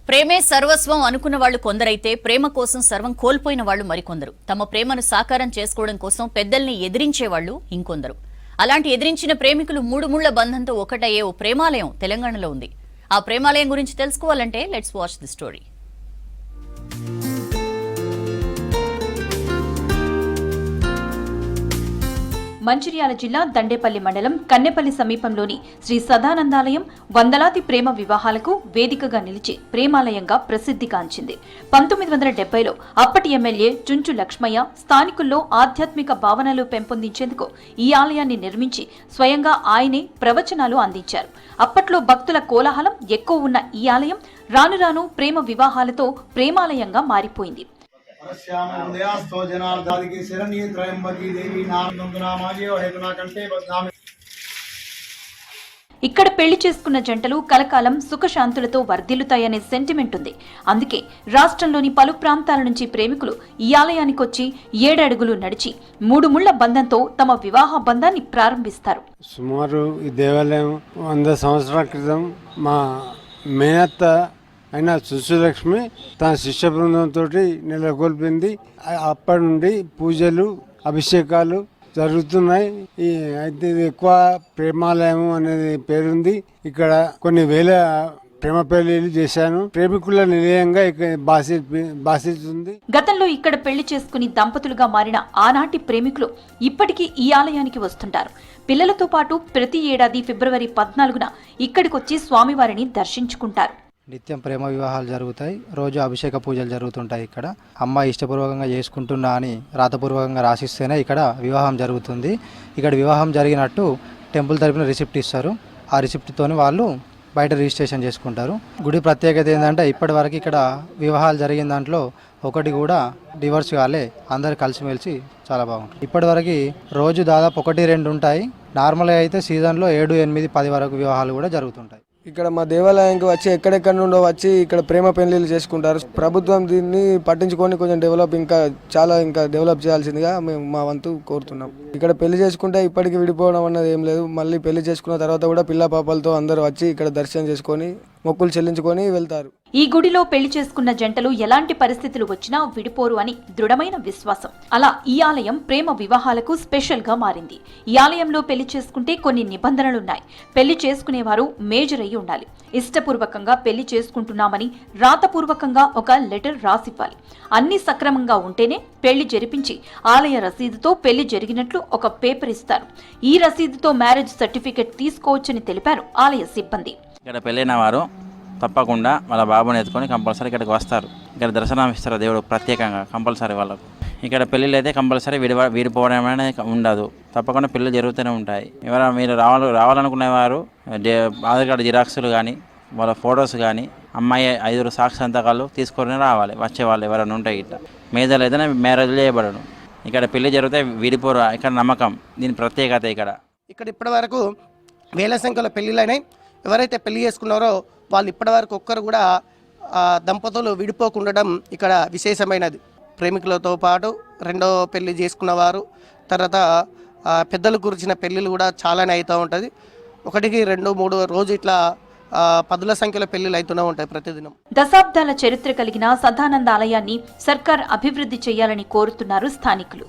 ప్రేమే సర్వస్వం అనుకున్న వాళ్లు కొందరైతే ప్రేమ కోసం సర్వం కోల్పోయిన వాళ్లు మరికొందరు. తమ ప్రేమను సాకారం చేసుకోవడం కోసం పెద్దల్ని ఎదిరించేవాళ్లు ఇంకొందరు. అలాంటి ఎదిరించిన ప్రేమికులు మూడు ముళ్ల బంధంతో ఒకటయ్యే ఓ ప్రేమాలయం తెలంగాణలో ఉంది. ఆ ప్రేమాలయం గురించి తెలుసుకోవాలంటే let's watch the story. Mancherial జిల్లా దండేపల్లి మండలం కన్నెపల్లి సమీపంలోని శ్రీ సదానందాలయం వందలాది ప్రేమ వివాహాలకు వేదికగా నిలిచి ప్రేమాలయంగా ప్రసిద్ధిగాంచింది. 1970లో అప్పటి ఎమ్మెల్యే చుంచు లక్ష్మయ్య స్థానికుల్లో ఆధ్యాత్మిక భావనలు పెంపొందించేందుకు ఈ ఆలయాన్ని నిర్మించి స్వయంగా ఆయనే ప్రవచనాలు అందించారు. అప్పట్లో భక్తుల కోలాహలం ఎక్కువ ఉన్న ఈ ఆలయం రాను రాను ప్రేమ వివాహాలతో ప్రేమాలయంగా మారిపోయింది. ఇక్కడ పెళ్లి చేసుకున్న జంటలు కలకాలం సుఖశాంతులతో వర్ధిల్లుతాయనే సెంటిమెంట్ ఉంది. అందుకే రాష్ట్రంలోని పలు ప్రాంతాల నుంచి ప్రేమికులు ఈ ఆలయానికొచ్చి 7 అడుగులు నడిచి 3 ముళ్ల బంధంతో తమ వివాహ బంధాన్ని ప్రారంభిస్తారు. సుమారు ఈ దేవాలయం 100 సంవత్సరాల క్రితం మా మేనత్త అయినా సుశీలక్ష్మి తన శిష్య బృందంతో నెలకొల్పింది. అప్పటి నుండి పూజలు అభిషేకాలు జరుగుతున్నాయి. అయితే ఇది ఎక్కువ ప్రేమాలయం అనేది పేరుంది. ఇక్కడ కొన్ని వేల ప్రేమ పెళ్లిళ్ళు చేశాను. ప్రేమికుల నిలయంగా బాసిస్తుంది. గతంలో ఇక్కడ పెళ్లి చేసుకుని దంపతులుగా మారిన ఆనాటి ప్రేమికులు ఇప్పటికీ ఈ ఆలయానికి వస్తుంటారు. పిల్లలతో పాటు ప్రతి ఏడాది ఫిబ్రవరి 14న ఇక్కడికొచ్చి స్వామివారిని దర్శించుకుంటారు. నిత్యం ప్రేమ వివాహాలు జరుగుతాయి. రోజు అభిషేక పూజలు జరుగుతుంటాయి. ఇక్కడ అమ్మాయి ఇష్టపూర్వకంగా చేసుకుంటున్నా అని రాతపూర్వకంగా రాసిస్తేనే ఇక్కడ వివాహం జరుగుతుంది. ఇక్కడ వివాహం జరిగినట్టు టెంపుల్ తరపున రిసిప్ట్ ఇస్తారు. ఆ రిసిప్ట్తోని వాళ్ళు బయట రిజిస్ట్రేషన్ చేసుకుంటారు. గుడి ప్రత్యేకత ఏంటంటే ఇప్పటి వరకు ఇక్కడ వివాహాలు జరిగిన దాంట్లో ఒకటి కూడా డివోర్స్ కాలే. అందరు కలిసిమెలిసి చాలా బాగుంటుంది. ఇప్పటి వరకు రోజు దాదాపు 1-2 ఉంటాయి. నార్మల్గా అయితే సీజన్లో 7, 8, 10 వరకు వివాహాలు కూడా జరుగుతుంటాయి. ఇక్కడ మా దేవాలయానికి వచ్చి ఎక్కడెక్కడి నుండో వచ్చి ఇక్కడ ప్రేమ పెళ్లిళ్ళు చేసుకుంటారు. ప్రభుత్వం దీన్ని పట్టించుకొని కొంచెం ఇంకా డెవలప్ చేయాల్సిందిగా మేము మా వంతు కోరుతున్నాం. ఇక్కడ పెళ్లి చేసుకుంటే ఇప్పటికి విడిపోవడం అన్నది ఏం లేదు. మళ్ళీ పెళ్లి చేసుకున్న తర్వాత కూడా పిల్ల పాపలతో అందరూ వచ్చి ఇక్కడ దర్శనం చేసుకొని మొక్కులు చెల్లించుకొని వెళ్తారు. ఈ గుడిలో పెళ్లి చేసుకున్న జంటలు ఎలాంటి పరిస్థితులు వచ్చినా విడిపోరు అని దృఢమైన విశ్వాసం. అలా ఈ ఆలయం ప్రేమ వివాహాలకు స్పెషల్ గా మారింది. ఈ ఆలయంలో పెళ్లి చేసుకుంటే కొన్ని నిబంధనలున్నాయి. పెళ్లి చేసుకునేవారు మేజర్ అయి ఉండాలి. ఇష్టపూర్వకంగా పెళ్లి చేసుకుంటున్నామని రాతపూర్వకంగా ఒక లెటర్ రాసివ్వాలి. అన్ని సక్రమంగా ఉంటేనే పెళ్లి జరిపించి ఆలయ రసీదుతో పెళ్లి జరిగినట్లు ఒక పేపర్ ఇస్తారు. ఈ రసీదుతో మ్యారేజ్ సర్టిఫికెట్ తీసుకోవచ్చని తెలిపారు ఆలయ సిబ్బంది. ఇక్కడ పెళ్ళైన వారు తప్పకుండా వాళ్ళ బాబుని ఎత్తుకొని కంపల్సరీ ఇక్కడికి వస్తారు. ఇక్కడ దర్శనం ఇస్తారు దేవుడు ప్రత్యేకంగా కంపల్సరీ వాళ్ళకు. ఇక్కడ పెళ్ళిళ్ళు అయితే కంపల్సరీ విడిపోవడం అనేది ఉండదు. తప్పకుండా పెళ్ళిళ్ళు జరుగుతూనే ఉంటాయి. మీరు రావాలనుకునేవారు ఆధార్ కార్డు జిరాక్సులు కానీ వాళ్ళ ఫొటోస్ కానీ అమ్మాయి 5 సాక్షి సంతకాలు తీసుకొని రావాలి. వచ్చేవాళ్ళు ఎవరైనా ఉంటాయి. ఇట్లా మేజర్లు అయితే మ్యారేజ్ చేయబడను. ఇక్కడ పెళ్లి జరిగితే విడిపోరు. ఇక్కడ నమ్మకం, దీని ప్రత్యేకత. ఇక్కడ ఇప్పటి వరకు వేల సంఖ్యలో పెళ్ళిళ్ళైనాయి. ఎవరైతే పెళ్లి చేసుకున్నారో వాళ్ళు ఇప్పటివరకు ఒక్కరు కూడా దంపతులు విడిపోకుండడం ఇక్కడ విశేషమైనది. ప్రేమికులతో పాటు రెండో పెళ్లి చేసుకున్నవారు తర్వాత పెద్దలు గురించిన పెళ్ళిళ్ళు కూడా చాలానే అవుతూ ఉంటుంది. 1, 2, 3 రోజు ఇట్లా 10ల సంఖ్యలో పెళ్లిళ్ళు అవుతూనే ఉంటాయి ప్రతిదినం. దశాబ్దాల చరిత్ర కలిగిన సదానంద ఆలయాన్ని సర్కార్ అభివృద్ధి చేయాలని కోరుతున్నారు స్థానికులు.